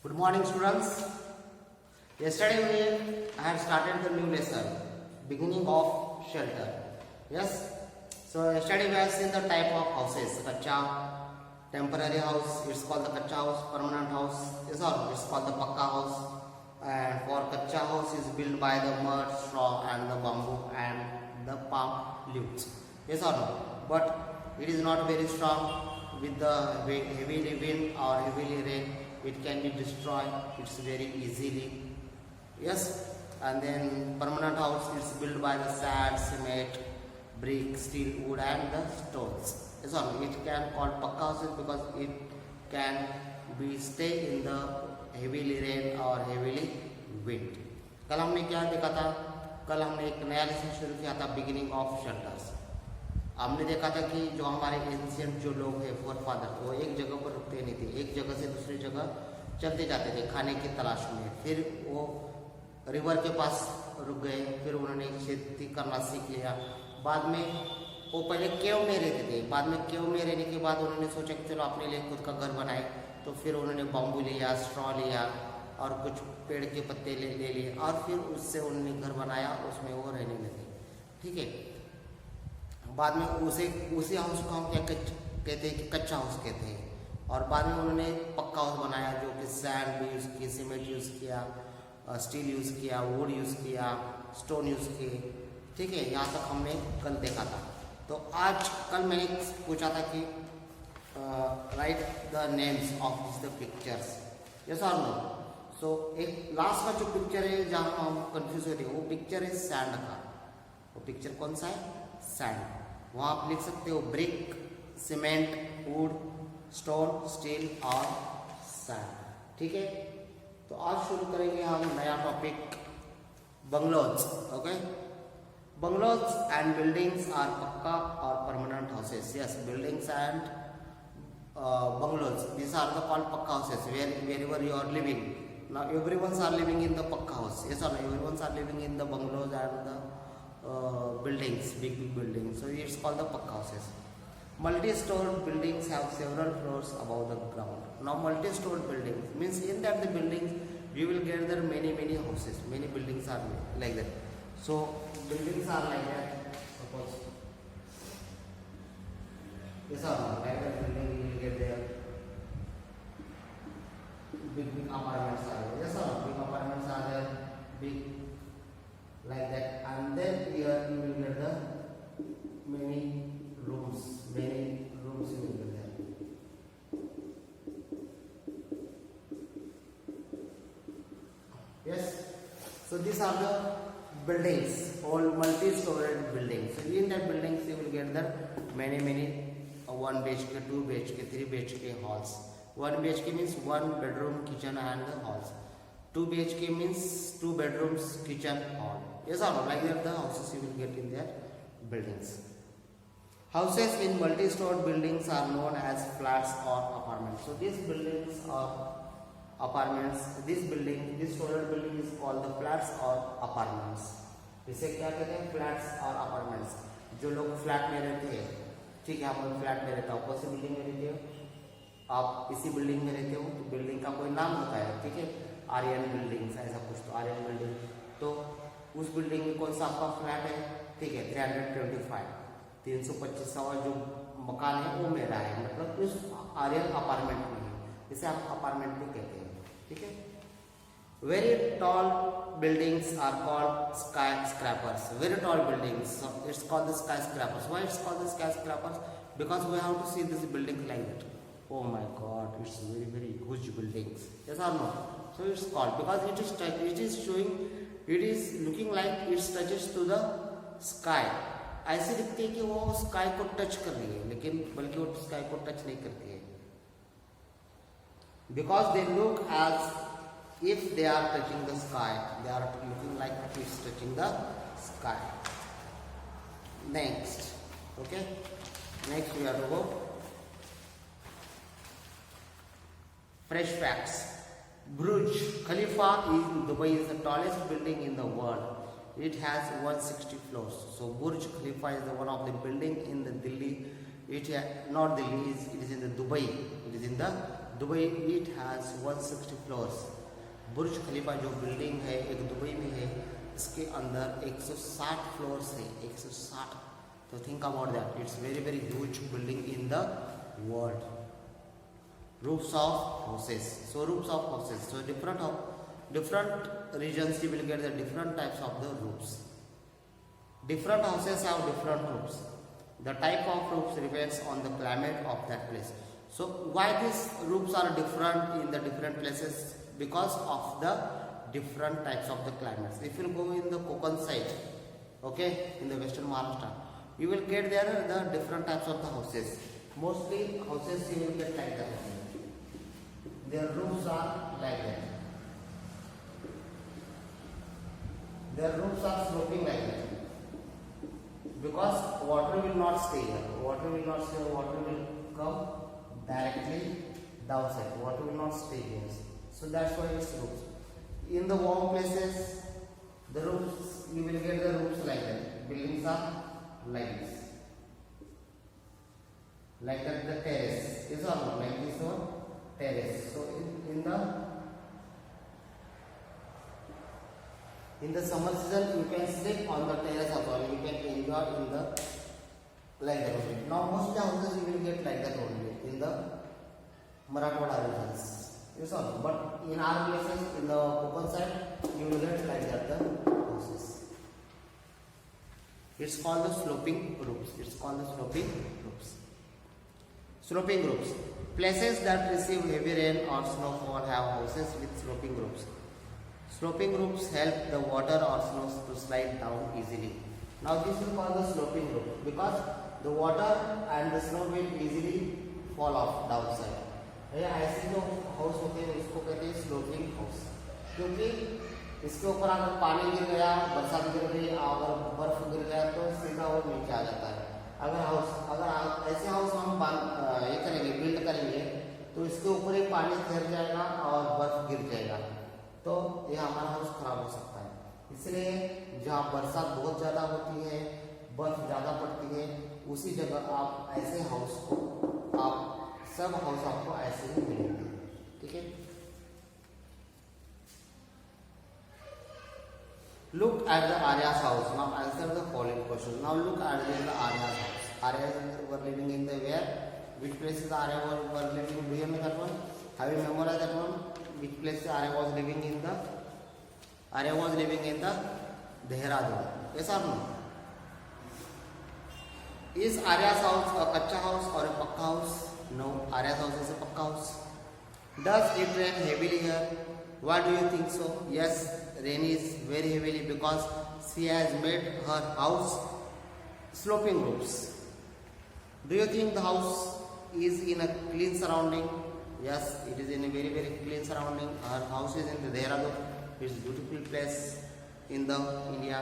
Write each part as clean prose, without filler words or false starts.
Good morning, students. Yesterday I had started the new lesson, beginning of shelter. Yes. So yesterday we have seen the type of houses: kacha, temporary house. It's called the kacha house. Permanent house. Yes, or it's called the pakka house. And for kacha house is built by the mud, straw, and the bamboo and the palm leaves. Yes or no? But it is not very strong. With the heavy wind or heavy rain, it can be destroyed. It's very easily. Yes. And then permanent house is built by the sand, cement, brick, steel, wood, and the stones. Yes or no? It can called pakka houses because it can be stay in the heavily rain or heavily wind. कल हमने क्या देखा था? कल हमने एक नया lesson शुरू किया था, बिगिनिंग ऑफ शेल्टर्स. हमने देखा था कि जो हमारे एंशियंट जो लोग हैं, फोर फादर, वो एक जगह पर रुकते नहीं थे, एक जगह से दूसरी जगह चलते जाते थे खाने की तलाश में. फिर वो रिवर के पास रुक गए, फिर उन्होंने खेती करना सीख लिया. बाद में वो पहले केव में रहते थे. बाद में केव में रहने के बाद उन्होंने सोचा कि चलो अपने लिए खुद का घर बनाए. तो फिर उन्होंने बाम्बू लिया, स्ट्रॉ लिया और कुछ पेड़ के पत्ते ले लिए और फिर उससे उन्होंने घर बनाया, उसमें वो रहने लगे. ठीक है. बाद में उसी हाउस को हम क्या कहते हैं कि कच्चा हाउस कहते हैं. और बाद में उन्होंने पक्का हाउस बनाया जो कि सैंड भी यूज़ की, सीमेंट यूज़ किया, स्टील यूज़ किया, वुड यूज़ किया, स्टोन यूज़ किए. ठीक है. यहाँ तक हमने कल देखा था. तो आज कल मैंने पूछा था कि right the names of the pictures. Yes और नो. सो एक लास्ट का जो पिक्चर है जहाँ हम कंफ्यूज होते हैं, वो पिक्चर है सैंड का. वो पिक्चर कौन सा है? सैंड. वहाँ आप लिख सकते हो brick, cement, wood, stone, steel और सैंड. ठीक है. तो आज शुरू करेंगे हम नया topic, bungalows. Okay. Bungalows and buildings are pucca और permanent houses. Yes, buildings and bungalows, these are the called pakka houses wherever you are living. Now everyone's are living in the pakka house. Yes or no? Everyone's are living in the bungalows and the buildings, big buildings. So it's called the pakka houses. Multi-stored buildings have several floors above the ground. Now multi-stored buildings means in that the buildings you will get there many houses. Many buildings are like that. So buildings are like that. Suppose yes or no? Like that building you will get there. Big apartments are there. Yes or no? Big apartments are there. Big like that. And then here you will get the many rooms. Many rooms you will get there. Yes. So these are the buildings, all multi-storied buildings. So in that buildings you will get the many 1 BHK, 2 BHK, 3 BHK halls. 1 BHK means 1 bedroom, kitchen and the halls. 2 BHK means 2 bedrooms, kitchen, hall. Yes or no? Like that the houses you will get in their buildings. Houses in multi-stored buildings are known as flats or apartments. So these buildings are apartments. This stored building is called the flats or apartments. इसे क्या कहते हैं? Flats और apartments. जो लोग flat में रहते हैं, ठीक है, आप फ्लैट में रहता हो, कौन सी बिल्डिंग में रहते हो? आप इसी बिल्डिंग में रहते हो तो बिल्डिंग का कोई नाम होता है. ठीक है. आर्यन बिल्डिंग्स ऐसा कुछ. तो आर्यन बिल्डिंग, तो उस बिल्डिंग में कौन सा आपका फ्लैट है? ठीक है, 325 325वां जो मकान है वो मेरा है, मतलब उस आर्यन अपार्टमेंट में है. इसे आप अपार्टमेंट भी कहते हैं. ठीक है. Very tall buildings are called skyscrapers. Very tall buildings, so it's called the skyscrapers. Why it's called the skyscrapers? Because we have to see this building like that. Oh my God, it's very huge buildings. Yes or no? So it's called because it is showing, it is looking like it touches to the sky. ऐसे दिखती है कि वो sky को touch कर रही है, लेकिन बल्कि वो स्काई को टच नहीं करती है. Because they look as if they are touching the sky, they are looking like it's touching the sky. Next. Okay. Next we have to go fresh facts. Burj Khalifa in Dubai is the tallest building in the world. It has 160 floors. So Burj Khalifa is the one of the building in the Delhi. Not Delhi, it is in the Dubai. It is in the Dubai it has 160 floors. Burj Khalifa जो building है एक Dubai में है, इसके अंदर 160 floors है, 160। तो think about that, it's very very huge building in the world. Roofs of houses. So roofs of houses. So different regions you will get the different types of the roofs. Different houses have different roofs. The type of roofs depends on the climate of that place. So why these roofs are different in the different places? Because of the different types of the climates. If you go in the Konkan side, okay, in the western Maharashtra, you will get there the different types of the houses. Mostly houses you will get like that. Their roofs are like that. Their roofs are sloping like that. Because water will not stay here. Water will not stay. Water will come directly downside. Water will not stay here. So that's why it's roofs. In the warm places, the roofs, you will get the roofs like that. Buildings are like this. Like that, the terrace is also like this one. Terrace. So in the summer season you can sleep on the terrace as well. You can enjoy in the like that only. Now most houses you will get like that only in the Marathwada regions. Yes or no? But in our places in the Konkan side you will get like that the houses. It's called the sloping roofs. It's called the sloping roofs. Sloping roofs. Places that receive heavy rain or snowfall have houses with sloping roofs. Sloping roofs help the water or snow to slide down easily. Now this is called the sloping roof because the water and the snow will easily fall off downside. ऐसे जो house होते हैं इसको कहते हैं sloping house, क्योंकि इसके ऊपर अगर पानी गिर गया, बरसात गिर गई, अगर बर्फ गिर गया तो सीधा वो नीचे आ जाता है। अगर ऐसे हाउस हम ये करेंगे, बिल्ड करेंगे, तो इसके ऊपर ही पानी ठहर जाएगा और बर्फ गिर जाएगा, तो ये हमारा हाउस खराब हो सकता है। इसलिए जहाँ बरसात बहुत ज़्यादा होती है, बर्फ ज़्यादा पड़ती है, उसी जगह आप ऐसे हाउस को सब हाउस आपको ऐसे ही मिलेंगे। ठीक है। Look at the Arya's house. Now answer the following question. Now look at the Arya's house. Arya were living in the where? Which places Arya were living? Do you know that one? Have you memorized that one? Which place Arya was living in the? Arya was living in the Dehradun. Yes or no? Is Arya's house a kacha house or a pakka house? No. Arya's house is a pakka house. Does it rain heavily here? Why do you think so? Yes, rain is very heavily because she has made her house sloping roofs. Do you think the house is in a clean surrounding? Yes, it is in a very very clean surrounding. Her house is in the Dehradun. It's a beautiful place in the India.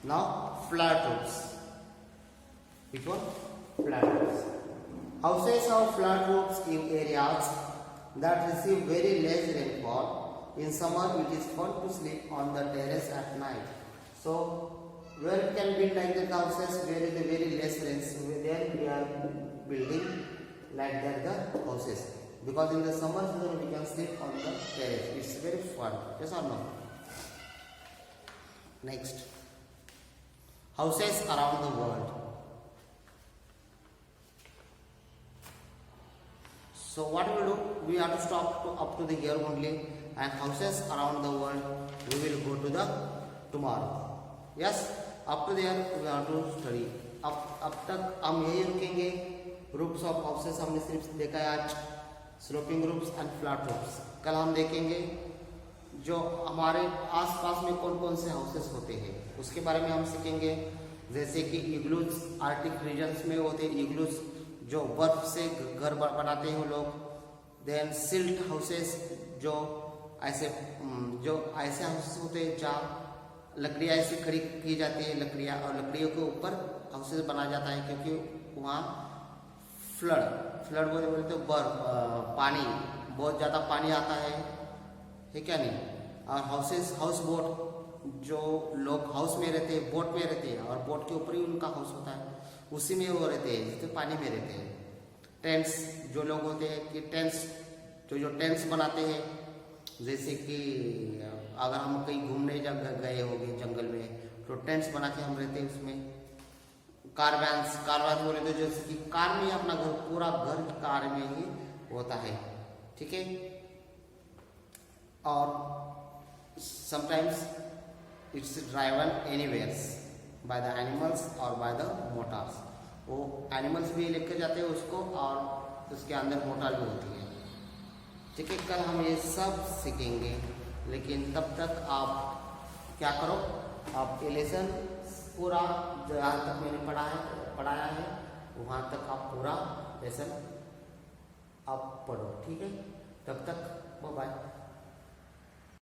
Now flat roofs. Which one? Flat roofs. Houses have flat roofs in areas that receive very less rainfall. In summer, it is fun to sleep on the terrace at night. So, where we can build like the houses where is the very less rains, there we are building like that the houses. Because in the summer season we can sleep on the terrace. It's very fun. Yes or no? Next, houses around the world. So what we do? We have to stop up to the here only, and houses around the world we will go to the tomorrow. Yes, up to there we have to study. अब तक हम यही रुकेंगे। Roofs of houses हमने सिर्फ देखा है आज, sloping roofs and flat roofs. कल हम देखेंगे जो हमारे आसपास में कौन कौन से हाउसेस होते हैं उसके बारे में हम सीखेंगे। जैसे कि इग्लूज आर्टिक रीजन्स में होते हैं, इग्लूज जो बर्फ से घर बनाते हैं लोग। देन सिल्ट हाउसेस जो ऐसे हाउसेस होते हैं जहाँ लकड़ियाँ ऐसे खड़ी की जाती है, लकड़ियाँ, और लकड़ियों के ऊपर हाउसेस बनाया जाता है क्योंकि वहाँ फ्लड बोलते तो बर्फ पानी बहुत ज़्यादा पानी आता है क्या नहीं। और हाउस बोट जो लोग हाउस में रहते हैं, बोट में रहते हैं, और बोट के ऊपर ही उनका हाउस होता है, उसी में वो रहते हैं जिससे पानी में रहते हैं। टेंट्स जो लोग होते हैं कि टेंट्स जो टेंट्स बनाते हैं, जैसे कि अगर हम कहीं घूमने गए होंगे जंगल में तो टेंट्स बना के हम रहते हैं उसमें। कारवैंस बोले तो जैसे कि कार में अपना घर, पूरा घर कार में ही होता है, ठीक है। और sometimes it's driven anywheres by the animals और बाय द मोटर्स। वो एनिमल्स भी लेकर जाते हैं उसको और उसके अंदर मोटर भी होती है, ठीक है। कल हम ये सब सीखेंगे, लेकिन तब तक आप क्या करो, आप ये लेसन पूरा जहाँ तक मैंने पढ़ाया है वहाँ तक आप पूरा लेसन आप पढ़ो, ठीक है। तब तक बाय बाय।